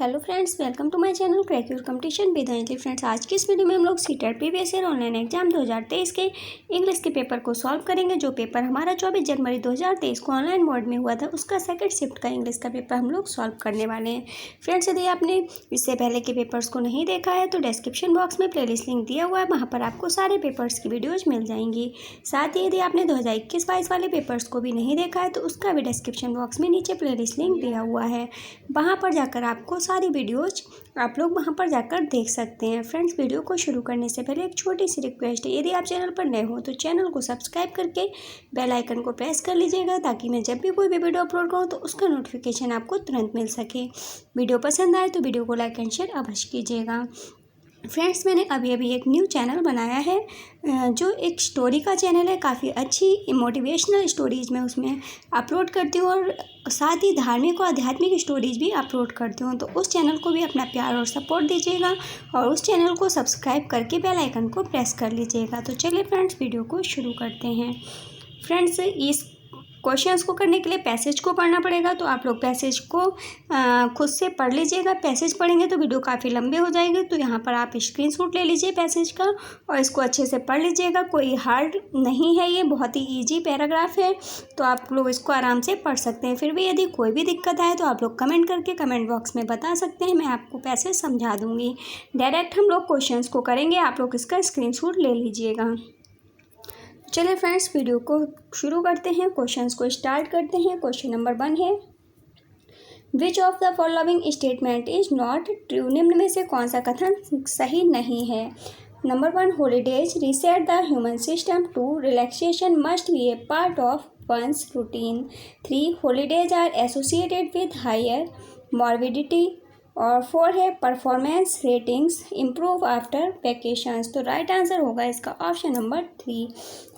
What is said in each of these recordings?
Hello friends, welcome to my channel crack your competition with Anjali. Friends, आज की इस video में हम लोग CTET previous year online exam 2023 के इंग्लिश के पेपर को सॉल्व करेंगे। जो पेपर हमारा 24 जनवरी 2023 को ऑनलाइन मोड में हुआ था, उसका सेकंड शिफ्ट का इंग्लिश का पेपर हम लोग सॉल्व करने वाले हैं। फ्रेंड्स, यदि आपने इससे पहले के पेपर्स को नहीं देखा है तो डिस्क्रिप्शन बॉक्स में प्लेलिस्ट लिंक दिया हुआ है, वहाँ पर आपको सारे पेपर्स की वीडियोज़ मिल जाएंगी। साथ ही यदि आपने 2021-22 वाले पेपर्स को भी नहीं देखा है तो उसका भी डिस्क्रिप्शन बॉक्स में नीचे प्लेलिस्ट लिंक दिया हुआ है, वहाँ पर जाकर आपको सारी वीडियोज आप लोग वहां पर जाकर देख सकते हैं। फ्रेंड्स, वीडियो को शुरू करने से पहले एक छोटी सी रिक्वेस्ट है, यदि आप चैनल पर नए हो तो चैनल को सब्सक्राइब करके बेल आइकन को प्रेस कर लीजिएगा, ताकि मैं जब भी कोई भी वीडियो अपलोड करूँ तो उसका नोटिफिकेशन आपको तुरंत मिल सके। वीडियो पसंद आए तो वीडियो को लाइक एंड शेयर अवश्य कीजिएगा। फ्रेंड्स, मैंने अभी अभी एक न्यू चैनल बनाया है, जो एक स्टोरी का चैनल है। काफ़ी अच्छी मोटिवेशनल स्टोरीज़ मैं उसमें अपलोड करती हूँ और साथ ही धार्मिक और आध्यात्मिक स्टोरीज़ भी अपलोड करती हूँ। तो उस चैनल को भी अपना प्यार और सपोर्ट दीजिएगा और उस चैनल को सब्सक्राइब करके बेल आइकन को प्रेस कर लीजिएगा। तो चलिए फ्रेंड्स, वीडियो को शुरू करते हैं। फ्रेंड्स, इस क्वेश्चंस को करने के लिए पैसेज को पढ़ना पड़ेगा, तो आप लोग पैसेज को खुद से पढ़ लीजिएगा। पैसेज पढ़ेंगे तो वीडियो काफ़ी लंबे हो जाएंगे, तो यहाँ पर आप स्क्रीनशॉट ले लीजिए पैसेज का और इसको अच्छे से पढ़ लीजिएगा। कोई हार्ड नहीं है, ये बहुत ही इजी पैराग्राफ है, तो आप लोग इसको आराम से पढ़ सकते हैं। फिर भी यदि कोई भी दिक्कत आए तो आप लोग कमेंट करके कमेंट बॉक्स में बता सकते हैं, मैं आपको पैसेज समझा दूँगी। डायरेक्ट हम लोग क्वेश्चंस को करेंगे, आप लोग इसका स्क्रीनशॉट ले लीजिएगा। चलिए फ्रेंड्स, वीडियो को शुरू करते हैं, क्वेश्चंस को स्टार्ट करते हैं। क्वेश्चन नंबर 1 है, which of the following statement is not true? निम्न में से कौन सा कथन सही नहीं है? Number 1, holidays reset the human system. 2, relaxation must be a part of one's routine. 3, holidays are associated with higher morbidity. और 4 है, performance ratings improve after vacations. तो राइट आंसर होगा इसका option number 3,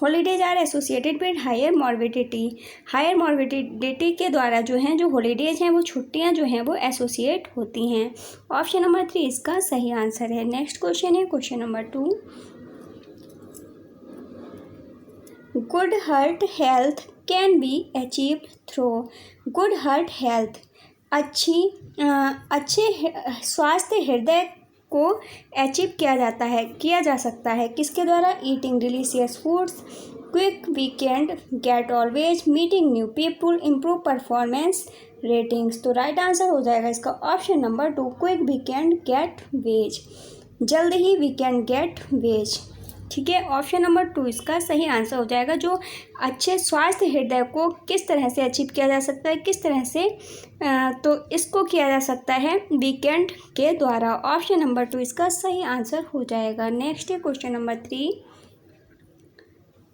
holidays are associated with higher morbidity. Higher morbidity के द्वारा जो हैं, जो हॉलीडेज हैं, वो छुट्टियां जो हैं वो एसोसिएट होती हैं। ऑप्शन नंबर 3 इसका सही आंसर है। नेक्स्ट क्वेश्चन है question number 2, good heart health can be achieved through. Good heart health अच्छे स्वास्थ्य हृदय को अचीव किया जा सकता है किसके द्वारा? Eating delicious foods, quick weekend, get always, meeting new people, improve performance ratings. तो राइट आंसर हो जाएगा इसका option number 2, quick weekend getaways. जल्द ही वीकेंड गेट वेज। ठीक है, ऑप्शन नंबर 2 इसका सही आंसर हो जाएगा। जो अच्छे स्वास्थ्य हृदय को किस तरह से अचीव किया जा सकता है, किस तरह से तो इसको किया जा सकता है वीकेंड के द्वारा। ऑप्शन नंबर 2 इसका सही आंसर हो जाएगा। नेक्स्ट है question number 3,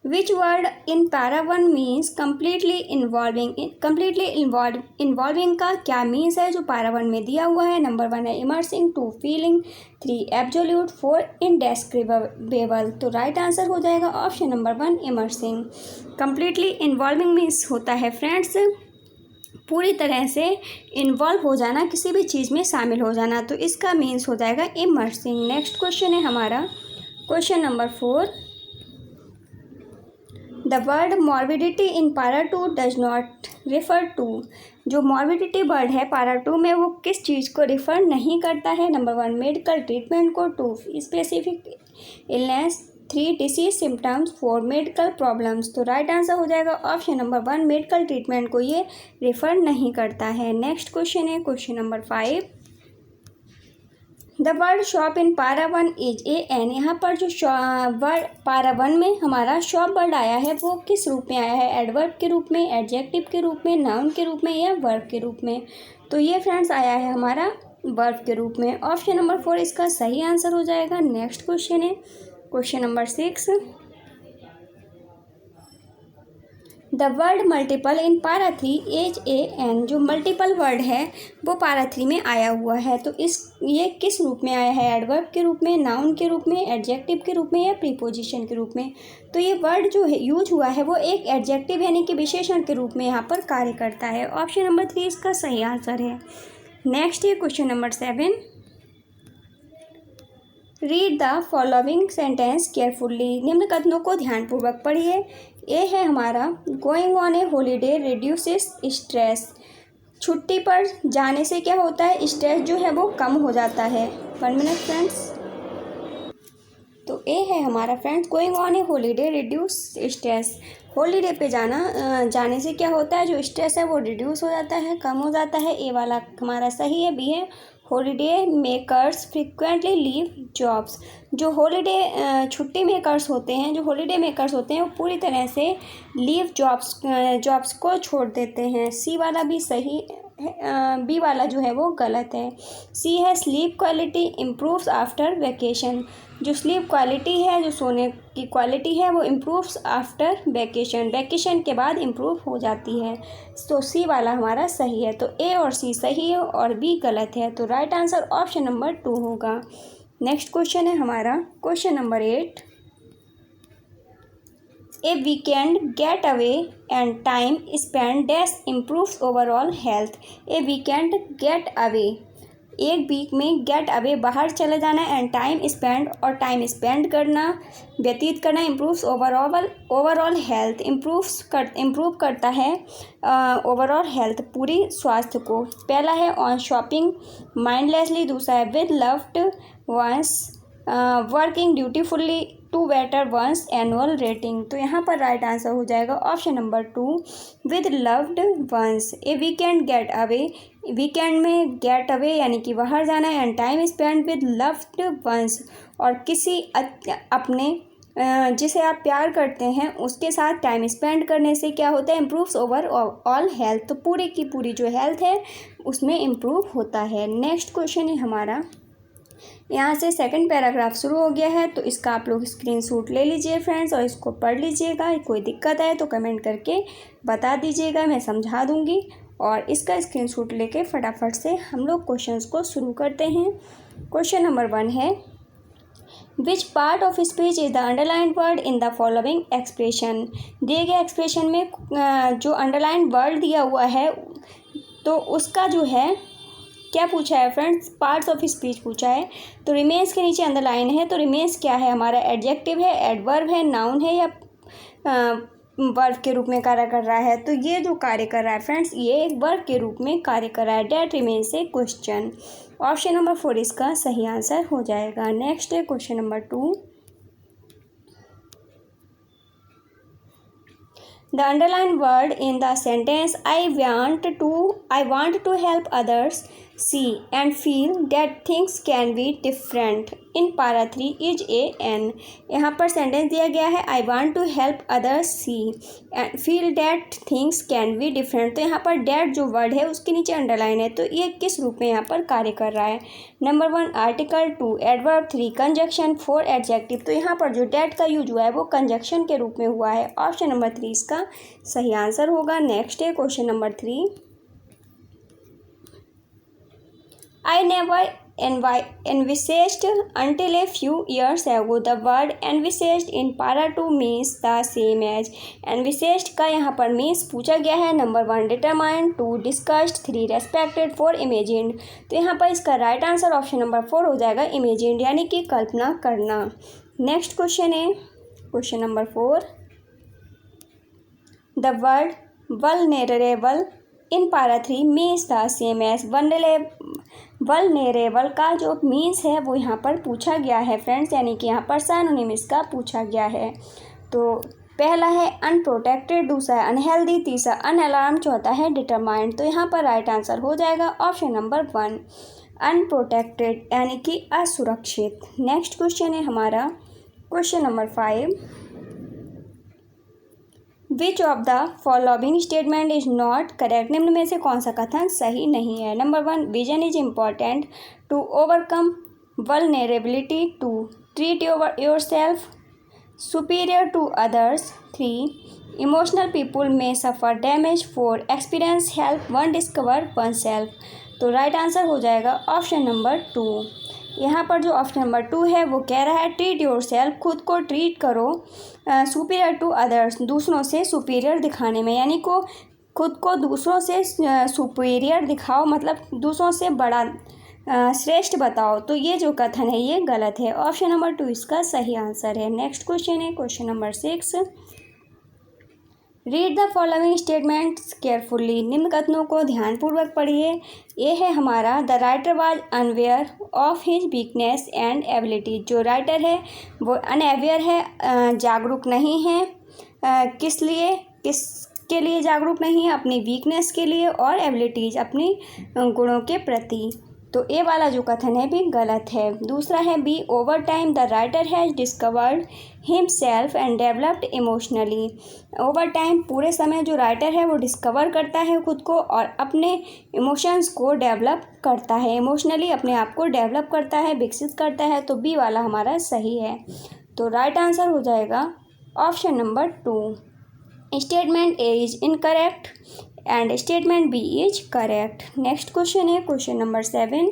which word in para 1 means completely involving का क्या मीन्स है जो पैरा 1 में दिया हुआ है? नंबर 1 है इमर्सिंग, 2 फीलिंग, 3 एब्सोल्यूट, 4 इनडेस्क्रिबेबल। तो राइट आंसर हो जाएगा option number 1 immersing. Completely involving means होता है फ्रेंड्स पूरी तरह से इन्वॉल्व हो जाना, किसी भी चीज़ में शामिल हो जाना, तो इसका मीन्स हो जाएगा इमर्सिंग। नेक्स्ट क्वेश्चन है हमारा question number 4, the word morbidity in para 2 does not refer to. जो मॉर्बिडिटी वर्ड है पैरा 2 में, वो किस चीज़ को रिफ़र नहीं करता है? नंबर 1 मेडिकल ट्रीटमेंट को, 2 specific illness, 3 disease symptoms, 4 medical problems. तो राइट आंसर हो जाएगा ऑप्शन नंबर 1 मेडिकल ट्रीटमेंट को ये रिफ़र नहीं करता है। नेक्स्ट क्वेश्चन है question number 5, the word shop in para 1 is a an. यहाँ पर जो वर्ड पैरा 1 में हमारा शॉप वर्ड आया है वो किस रूप में आया है? एडवर्ब के रूप में, एडजेक्टिव के रूप में, नाउन के रूप में या वर्ब के रूप में? तो ये फ्रेंड्स आया है हमारा वर्ब के रूप में। ऑप्शन नंबर 4 इसका सही आंसर हो जाएगा। नेक्स्ट क्वेश्चन है question number 6, the word multiple in para 3 is a an. जो मल्टीपल वर्ड है वो पैरा 3 में आया हुआ है, तो ये किस रूप में आया है? एडवर्ब के रूप में, नाउन के रूप में, एडजेक्टिव के रूप में या प्रीपोजिशन के रूप में? तो ये वर्ड जो है यूज हुआ है वो एक एडजेक्टिव यानी कि विशेषण के रूप में यहाँ पर कार्य करता है। ऑप्शन नंबर 3 इसका सही आंसर है। नेक्स्ट है question number 7, read the following sentence carefully. निम्न कथनों को ध्यानपूर्वक पढ़िए। ए है हमारा, going on A holiday reduces stress. छुट्टी पर जाने से क्या होता है, स्ट्रेस जो है वो कम हो जाता है। 1 मिनट फ्रेंड्स। तो ए है हमारा friends, going on A holiday reduce stress. Holiday पे जाने से क्या होता है, जो स्ट्रेस है वो रिड्यूस हो जाता है, कम हो जाता है। ए वाला हमारा सही है। बी है, holiday makers frequently leave jobs. जो हॉलीडे छुट्टी मेकर्स होते हैं, जो हॉलीडे मेकर्स होते हैं वो पूरी तरह से लीव जॉब्स को छोड़ देते हैं। सी वाला भी सही है। बी वाला जो है वो गलत है। सी है, sleep quality improves after vacation. जो स्लीप क्वालिटी है, जो सोने की क्वालिटी है वो इम्प्रूव्स आफ्टर वेकेशन के बाद इम्प्रूव हो जाती है। तो सी वाला हमारा सही है। तो ए और सी सही है और बी गलत है। तो राइट आंसर ऑप्शन नंबर 2 होगा। नेक्स्ट क्वेश्चन है हमारा question number 8। A weekend get away and time spend dash improves overall health. A weekend get away, एक वीक में गेट अवे बाहर चले जाना, एंड टाइम स्पेंड और टाइम स्पेंड करना, व्यतीत करना, इम्प्रूव्स ओवरऑल हेल्थ, इम्प्रूव करता है ओवरऑल हेल्थ, पूरी स्वास्थ्य को। पहला है ऑन शॉपिंग माइंडलेसली, दूसरा है with loved ones, working dutifully to better ones, annual rating. तो यहाँ पर राइट आंसर हो जाएगा option number 2 with loved ones. A weekend get away, weekend में गेट अवे यानी कि बाहर जाना है, and time spend with loved ones, और किसी अपने जिसे आप प्यार करते हैं उसके साथ टाइम स्पेंड करने से क्या होता है, इम्प्रूव्स ओवर ऑल हेल्थ। तो पूरी की पूरी जो हेल्थ है उसमें इम्प्रूव होता है। नेक्स्ट क्वेश्चन है हमारा, यहाँ से सेकंड पैराग्राफ शुरू हो गया है, तो इसका आप लोग स्क्रीनशॉट ले लीजिए फ्रेंड्स और इसको पढ़ लीजिएगा। कोई दिक्कत है तो कमेंट करके बता दीजिएगा, मैं समझा दूँगी। और इसका स्क्रीनशॉट लेके फटाफट से हम लोग क्वेश्चंस को शुरू करते हैं। क्वेश्चन नंबर 1 है, which part of speech is the underlined word in the following expression. दिए गए एक्सप्रेशन में जो अंडरलाइंड वर्ड दिया हुआ है तो उसका जो है क्या पूछा है फ्रेंड्स, पार्ट्स ऑफ स्पीच पूछा है। तो रिमेन्स के नीचे अंडरलाइन है, तो रिमेन्स क्या है हमारा, एडजेक्टिव है, एडवर्ब है, नाउन है, या वर्ब के रूप में कार्य कर रहा है। तो ये जो कार्य कर रहा है फ्रेंड्स, ये एक वर्ब के रूप में कार्य कर रहा है। डेट रिमेन्स ए क्वेश्चन। ऑप्शन नंबर 4 इसका सही आंसर हो जाएगा। नेक्स्ट है question number 2। The underlined word in the sentence I want to help others see and feel that things can be different in para 3 is a n। यहाँ पर sentence दिया गया है I want to help others see and feel that things can be different। तो यहाँ पर that जो word है उसके नीचे अंडरलाइन है, तो ये किस रूप में यहाँ पर कार्य कर रहा है। Number 1 article, 2 adverb, 3 conjunction, 4 adjective. तो यहाँ पर जो that का यूज हुआ है वो कंजक्शन के रूप में हुआ है। ऑप्शन नंबर 3 इसका सही आंसर होगा। नेक्स्ट है question number 3। I never envisaged until a few years ago the word envisaged in para 2 means the same as। envisaged का यहाँ पर means पूछा गया है। Number 1 determined, 2 discussed, 3 respected, 4 imagined। तो यहाँ पर इसका राइट आंसर ऑप्शन नंबर 4 हो जाएगा, imagined यानी कि कल्पना करना। नेक्स्ट क्वेश्चन है question number 4। The word vulnerable in para 3 means the same as. Vulnerable का जो मीन्स है वो यहाँ पर पूछा गया है फ्रेंड्स, यानी कि यहाँ पर सिनोनिम इसका पूछा गया है। तो पहला है अनप्रोटेक्टेड, दूसरा है अनहेल्दी, तीसरा अनअलार्म, चौथा है डिटरमाइंड। तो यहाँ पर राइट आंसर हो जाएगा ऑप्शन नंबर 1 अनप्रोटेक्टेड यानी कि असुरक्षित। नेक्स्ट क्वेश्चन है हमारा question number 5। Which of the following statement is not correct. निम्न में से कौन सा कथन सही नहीं है। Number 1 vision is important to overcome vulnerability, 2 treat yourself superior to others, 3 emotional people may suffer damage, 4 experience help one discover oneself. तो राइट आंसर हो जाएगा ऑप्शन नंबर 2। यहाँ पर जो ऑप्शन नंबर 2 है वो कह रहा है ट्रीट योरसेल्फ, खुद को ट्रीट करो, सुपीरियर टू अदर्स, दूसरों से सुपीरियर दिखाने में, यानी को खुद को दूसरों से सुपीरियर दिखाओ, मतलब दूसरों से बड़ा श्रेष्ठ बताओ। तो ये जो कथन है ये गलत है। ऑप्शन नंबर 2 इसका सही आंसर है। नेक्स्ट क्वेश्चन है question number 6। Read the following statements carefully, निम्न कथनों को ध्यानपूर्वक पढ़िए। ये है हमारा, the writer was unaware of his weakness and ability. जो राइटर है वो अनअवेयर है, जागरूक नहीं है। किसके लिए जागरूक नहीं है? अपनी वीकनेस के लिए और एबिलिटीज अपनी गुणों के प्रति। तो ए वाला जो कथन है भी गलत है। दूसरा है B, over time the writer has discovered himself and developed emotionally. Over time, पूरे समय जो राइटर है वो डिस्कवर करता है खुद को और अपने इमोशंस को डेवलप करता है, इमोशनली अपने आप को डेवलप करता है, विकसित करता है। तो बी वाला हमारा सही है। तो राइट आंसर हो जाएगा option number 2। Statement A is incorrect and statement B is correct. Next question है question number 7।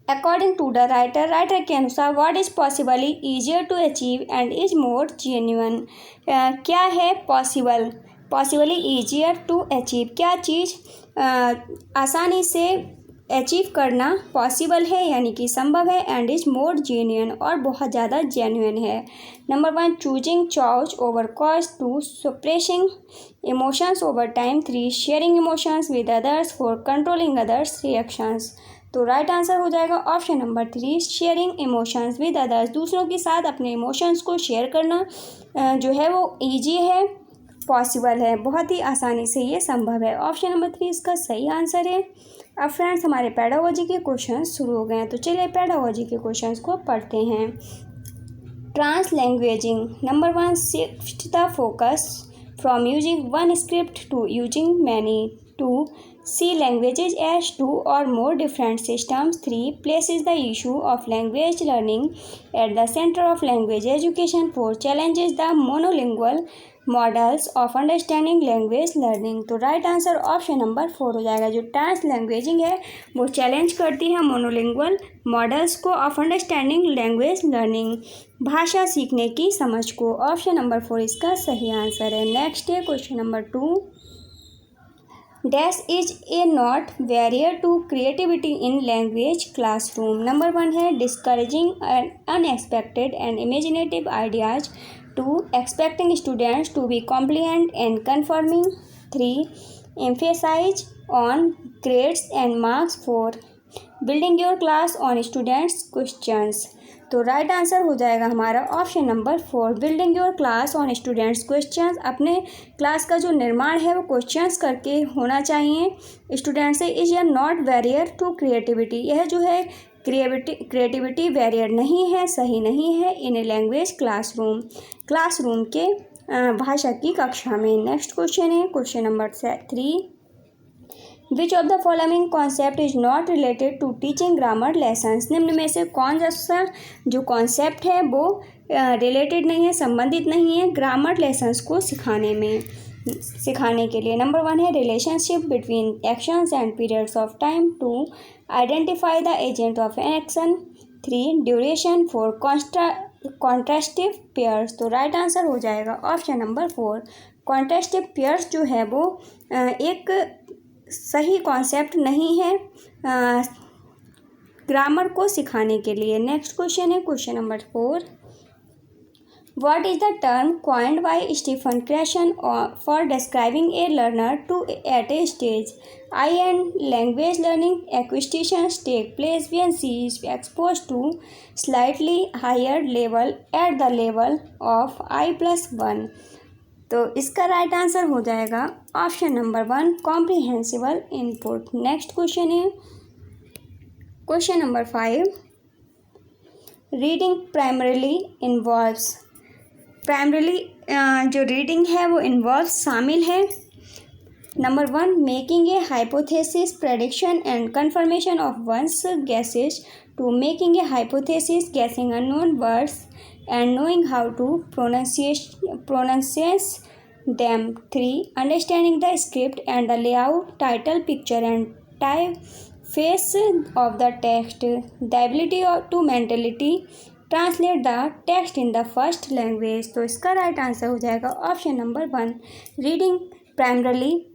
According to the writer, writer के अनुसार what is possibly easier to achieve and is more genuine. क्या है possibly easier to achieve? क्या चीज़ आसानी से achieve करना possible है यानी कि संभव है, एंड इज मोर जेन्युइन और बहुत ज़्यादा जेन्युइन है। Number 1, choosing choice over cause. 2, suppressing emotions over time. 3, sharing emotions with others. 4, controlling others reactions. तो राइट आंसर हो जाएगा option number 3, sharing emotions with others. दूसरों के साथ अपने इमोशंस को शेयर करना जो है वो ईजी है, पॉसिबल है, बहुत ही आसानी से ये संभव है। ऑप्शन नंबर 3 इसका सही आंसर है। अब फ्रेंड्स हमारे पेडागोजी के क्वेश्चंस शुरू हो गए हैं, तो चलिए पेडागोजी के क्वेश्चंस को पढ़ते हैं। Translanguaging. Number 1, shift the focus from using one script to using many. 2, see languages as two or more different systems. 3, places the issue of language learning at the center of language education. 4, challenges the monolingual models of understanding language learning. तो right answer option number 4 हो जाएगा। जो trans लैंग्वेजिंग है वो challenge करती है monolingual models को of understanding language learning, भाषा सीखने की समझ को। ऑप्शन नंबर 4 इसका सही आंसर है। नेक्स्ट है question number 2। Dash is a not barrier to creativity in language classroom. Number 1 है discouraging unexpected and imaginative ideas. 2, expecting students to be compliant and conforming. 3, emphasise on grades and marks. 4, building your class on students questions. तो right answer हो जाएगा हमारा option number 4, building your class on students questions. अपने class का जो निर्माण है वो क्वेश्चंस करके होना चाहिए स्टूडेंट से। Is not barrier to creativity, यह जो है क्रिएटिविटी बैरियर नहीं है, सही नहीं है इन लैंग्वेज क्लासरूम के भाषा की कक्षा में। नेक्स्ट क्वेश्चन है question number 3। Which of the following concept is not related to teaching grammar lessons. निम्न में से कौन सा जो कॉन्सेप्ट है वो रिलेटेड नहीं है, संबंधित नहीं है ग्रामर लेसन्स को सिखाने के लिए। नंबर 1 है relationship between actions and periods of time. 2, identify the agent of an action. 3, duration. 4, contrastive pairs. तो राइट आंसर हो जाएगा ऑप्शन नंबर 4, कॉन्ट्रास्टिव पेयर्स जो है वो एक सही कॉन्सेप्ट नहीं है ग्रामर को सिखाने के लिए। नेक्स्ट क्वेश्चन है question number 4। What is the term coined by Stephen Krashen for describing a learner to at a stage I and language learning acquisitions take place when she is expose to slightly higher level at the level of I+1। तो इसका right answer हो जाएगा option number 1, comprehensible input. Next question है question number 5। Reading primarily involves. Primarily जो reading है वो involves शामिल है। Number 1, making a hypothesis, prediction and confirmation of one's guesses. 2, making a hypothesis, guessing unknown words and knowing how to pronounce them. 3, understanding the script and the layout, title, picture and typeface of the text. The ability to mentally translate the text in the first language. तो इसका right answer हो जाएगा option number 1, reading primarily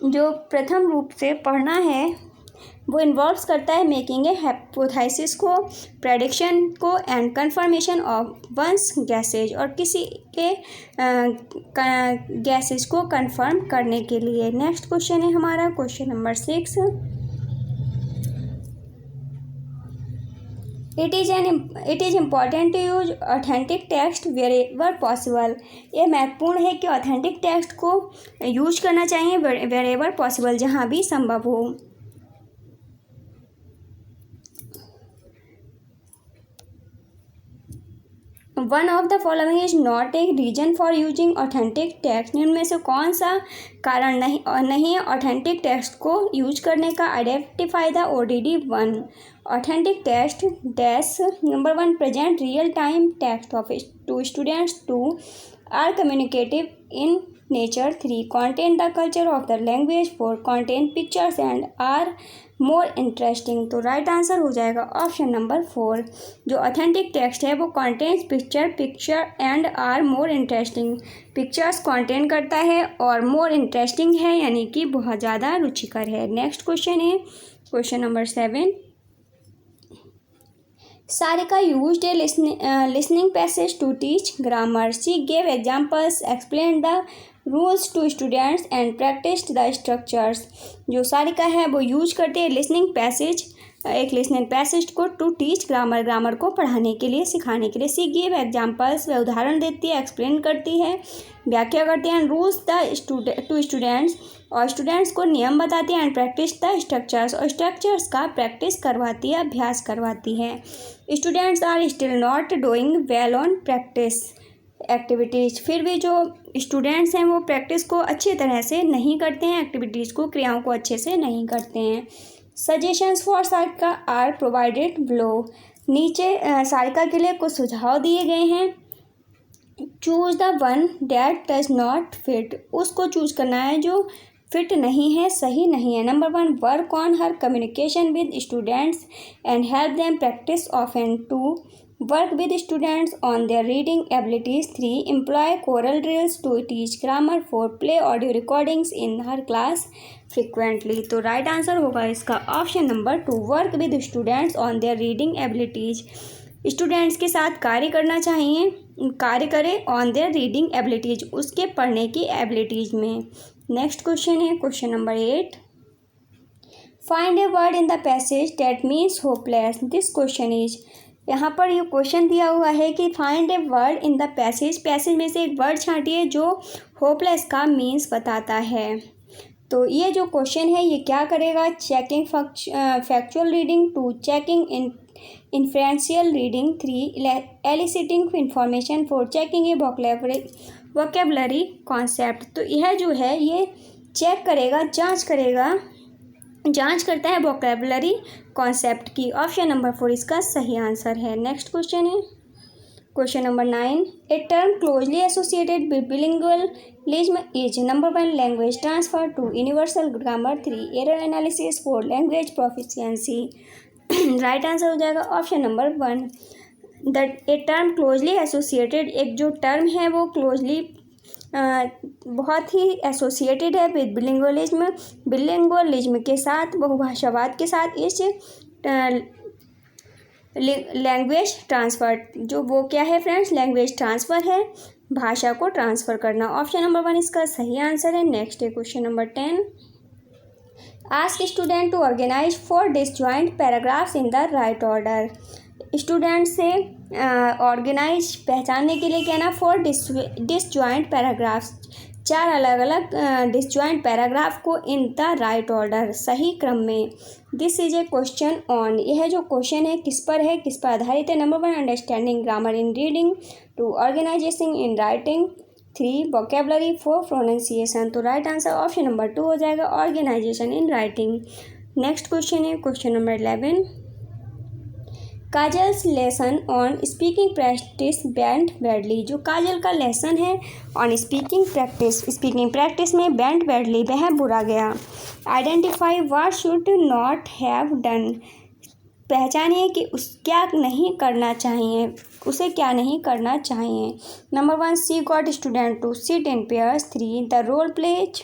जो प्रथम रूप से पढ़ना है वो इन्वॉल्व्स करता है मेकिंग ए हाइपोथेसिस को, प्रेडिक्शन को and confirmation of one's guesses, और किसी के गैसेज को कंफर्म करने के लिए। नेक्स्ट क्वेश्चन है हमारा question number 6। It is important to use authentic text wherever possible. ये महत्वपूर्ण है कि ऑथेंटिक टेक्स्ट को यूज करना चाहिए वेरेवर पॉसिबल, जहाँ भी संभव हो। One of the following is not a reason for using authentic text. इनमें से कौन सा कारण नहीं है ऑथेंटिक टेक्स्ट को यूज करने का? Identify the ODD 1 authentic text dash. Number 1 present real time text of to students. 2 are communicative in nature. 3 contain the culture of the language। 4 contain pictures and are more interesting। तो right answer हो जाएगा option number 4। जो authentic text है वो contains picture and are more interesting. Pictures contain करता है और more interesting है, यानी कि बहुत ज़्यादा रुचिकर है। नेक्स्ट क्वेश्चन है question number 7। Sarika used a listening passage to teach grammar. She gave examples, explained the rules to students and practiced the structures। जो सारिका है वो यूज करती है लिसनिंग पैसेज, एक लिसनिंग पैसेज को टू टीच ग्रामर को पढ़ाने के लिए, सिखाने के लिए। सी गिव एग्जाम्पल्स, वह उदाहरण देती है, एक्सप्लेन करती है, व्याख्या करती है। रूल्स टू स्टूडेंट्स, और स्टूडेंट्स को नियम बताती है। एंड प्रैक्टिस द स्ट्रक्चर्स, और स्ट्रक्चर्स का प्रैक्टिस करवाती है, अभ्यास करवाती है। Students are still not doing well on practice activities. फिर भी जो स्टूडेंट्स हैं वो प्रैक्टिस को अच्छी तरह से नहीं करते हैं, एक्टिविटीज़ को, क्रियाओं को अच्छे से नहीं करते हैं। Suggestions for Sarika are provided below. नीचे सारिका के लिए कुछ सुझाव दिए गए हैं। Choose the one that does not fit. उसको चूज करना है जो फिट नहीं है, सही नहीं है। Number 1 work on her communication with students and help them practice often. 2 work with students on their reading abilities. 3 employ choral drills to teach grammar. 4 play audio recordings in her class frequently. तो right answer होगा इसका option number 2 work with students on their reading abilities. Students के साथ कार्य करना चाहिए, कार्य करें ऑन देयर रीडिंग एबिलिटीज, उसके पढ़ने की एबिलिटीज में। नेक्स्ट क्वेश्चन है question number 8। Find a word in the passage that means hopeless. This question is, यहाँ पर ये क्वेश्चन दिया हुआ है कि find a word in the passage में से एक वर्ड छांटिए जो होपलेस का मीन्स बताता है। तो ये जो क्वेश्चन है ये क्या करेगा? Checking factual reading. 2 checking inferential reading. 3 eliciting information. 4 checking a vocabulary concept. तो यह जो है ये चेक करेगा, जांच करता है वोकेबलरी कॉन्सेप्ट की। ऑप्शन नंबर 4 इसका सही आंसर है। नेक्स्ट क्वेश्चन है question number 9। A term closely associated with bilingualism is. Number 1 language transfer. 2 universal grammar. 3 error analysis. 4 language proficiency. Right answer हो जाएगा option number 1 a term closely associated. एक जो term है वो क्लोजली बहुत ही associated है with बिलिंगुअलिज्म के साथ, बहुभाषावाद के साथ। इस लैंग्वेज ट्रांसफ़र, जो वो क्या है फ्रेंड्स? लैंग्वेज ट्रांसफ़र है, भाषा को ट्रांसफ़र करना। ऑप्शन नंबर 1 इसका सही आंसर है। नेक्स्ट है question number 10। Ask student to organize 4 disjoint paragraphs in the right order. Student से ऑर्गेनाइज पहचानने के लिए कहना 4 डिसजॉइंट पैराग्राफ्स, 4 अलग अलग डिसजॉइंट पैराग्राफ को इन द राइट ऑर्डर, सही क्रम में। This is a question on. यह जो क्वेश्चन है किस पर है, किस पर आधारित है? Number 1 understanding grammar in reading. 2 organisation in writing. 3 vocabulary. 4 pronunciation. तो राइट आंसर ऑप्शन नंबर 2 हो जाएगा, organisation in writing. Next question है question number 11। Kajal's lesson on speaking practice went badly. जो काजल का लेसन है ऑन स्पीकिंग प्रैक्टिस में went badly, वह बुरा गया। Identify what should not have done. पहचानिए कि क्या नहीं करना चाहिए, उसे क्या नहीं करना चाहिए। Number 1 she got student to sit in pairs. 3 the role plays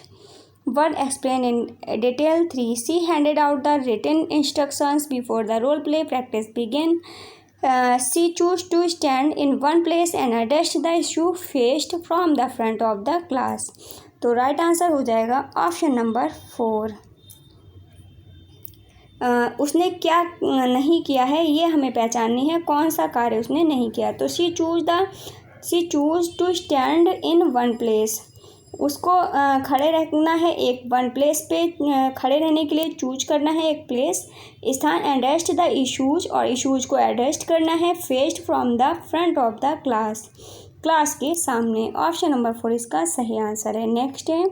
1. Explain in detail. 3. She handed out the written instructions before the role play practice began. She chose to stand in one place and addressed the issue faced from the front of the class. तो right answer हो जाएगा option number 4. उसने क्या नहीं किया है ये हमें पहचाननी है, कौन सा कार्य उसने नहीं किया. तो she choose to stand in one place. उसको खड़े रहना है एक वन प्लेस पे, खड़े रहने के लिए चूज करना है एक प्लेस स्थान. एड्रेस्ड द इशूज़, और इशूज़ को एड्रेस्ट करना है faced from the front of the class के सामने. ऑप्शन नंबर 4 इसका सही आंसर है. नेक्स्ट है,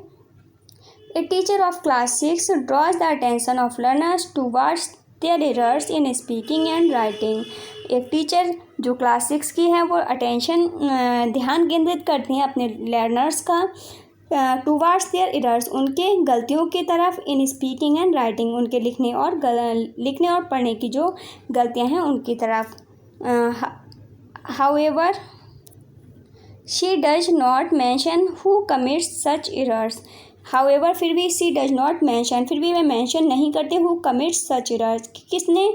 a teacher of class 6 drawers the attention of learners towards their errors in speaking and writing. एक टीचर जो क्लास 6 की है वो ध्यान केंद्रित करती हैं अपने लर्नर्स का टूवर्ड्स देयर एरर्स, उनके गलतियों की तरफ, इन स्पीकिंग एंड राइटिंग, उनके लिखने और पढ़ने की जो गलतियां हैं उनकी तरफ. However she does not mention who commits such errors. However फिर भी शी डज नॉट मेंशन, फिर भी वह मेंशन नहीं करते हु कमिट्स सच एरर्स, किसने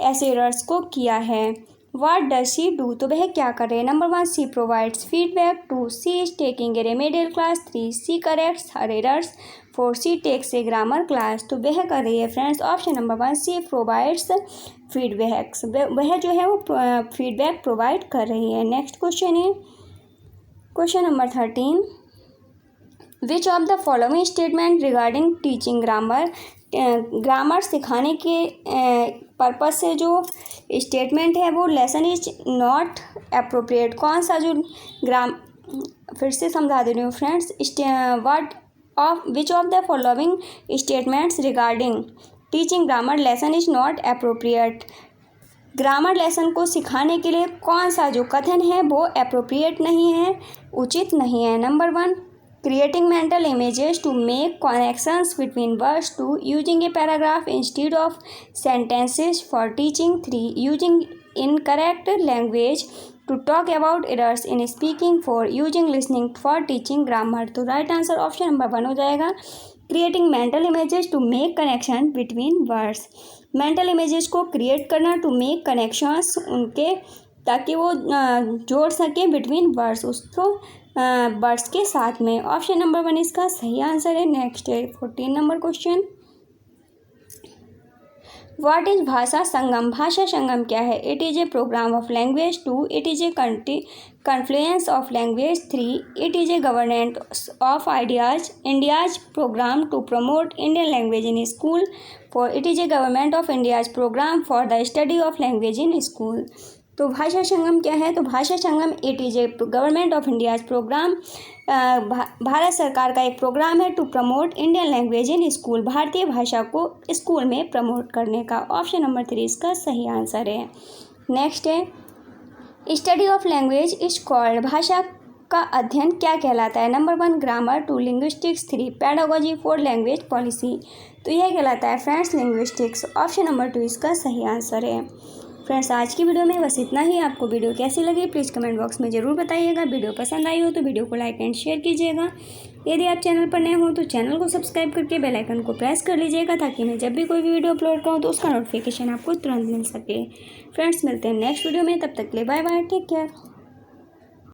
ऐसे एरर्स को किया है. What does she do? तो वह क्या कर रहे हैं. Number 1 she provides feedback. 2 she is taking a remedial class. 3 she corrects her errors. 4 she takes a grammar class. तो वह कर रही है friends option number 1 she provides feedbacks. वह जो है वो फीडबैक प्रोवाइड कर रही है. नेक्स्ट क्वेश्चन है question number 13. Which of the following statement regarding teaching grammar सिखाने के पर्पस से जो स्टेटमेंट है वो लेसन इज नॉट अप्रोप्रिएट. कौन सा जो फिर से समझा दे रही हूँ friends. Which of the following statements regarding teaching grammar lesson is not appropriate. Grammar lesson को सिखाने के लिए कौन सा जो कथन है वो अप्रोप्रिएट नहीं है, उचित नहीं है. Number 1 creating mental images to make connections between words. 2 using a paragraph instead of sentences for teaching. 3 using incorrect language to talk about errors in speaking. 4 using listening for teaching grammar. तो right answer option number 1 हो जाएगा creating mental images to make connection between words. Mental images को create करना to make connections उनके, ताकि वो जोड़ सकें बिटवीन वर्ड्स, उसको वर्ड्स के साथ में. ऑप्शन नंबर 1 इसका सही आंसर है. नेक्स्ट है 14 नंबर क्वेश्चन. व्हाट इज भाषा संगम. भाषा संगम क्या है. It is a programme of language. 2 it is a confluence of language. 3 it is a governance of ideas India's programme to promote Indian language in school. 4 it is a government of India's programme for the study of language in school. तो भाषा संगम क्या है. तो Bhasha Sangam it is a government of India's programme, Bharat सरकार का एक programme है to promote Indian language in school, भारतीय भाषा को स्कूल में प्रमोट करने का. ऑप्शन नंबर 3 इसका सही आंसर है. नेक्स्ट है study of language is called. भाषा का अध्ययन क्या कहलाता है. Number 1 grammar. 2 linguistics. 3 pedagogy. 4 language policy. तो यह कहलाता है फ्रेंड्स लिंग्विस्टिक्स. ऑप्शन नंबर 2 इसका सही आंसर है. फ्रेंड्स आज की वीडियो में बस इतना ही. आपको वीडियो कैसी लगी प्लीज़ कमेंट बॉक्स में ज़रूर बताइएगा. वीडियो पसंद आई हो तो वीडियो को लाइक एंड शेयर कीजिएगा. यदि आप चैनल पर नए हो तो चैनल को सब्सक्राइब करके बेल आइकन को प्रेस कर लीजिएगा, ताकि मैं जब भी कोई भी वीडियो अपलोड करूँ तो उसका नोटिफिकेशन आपको तुरंत मिल सके. फ्रेंड्स मिलते हैं नेक्स्ट वीडियो में, तब तक के लिए बाय बाय, टेक केयर.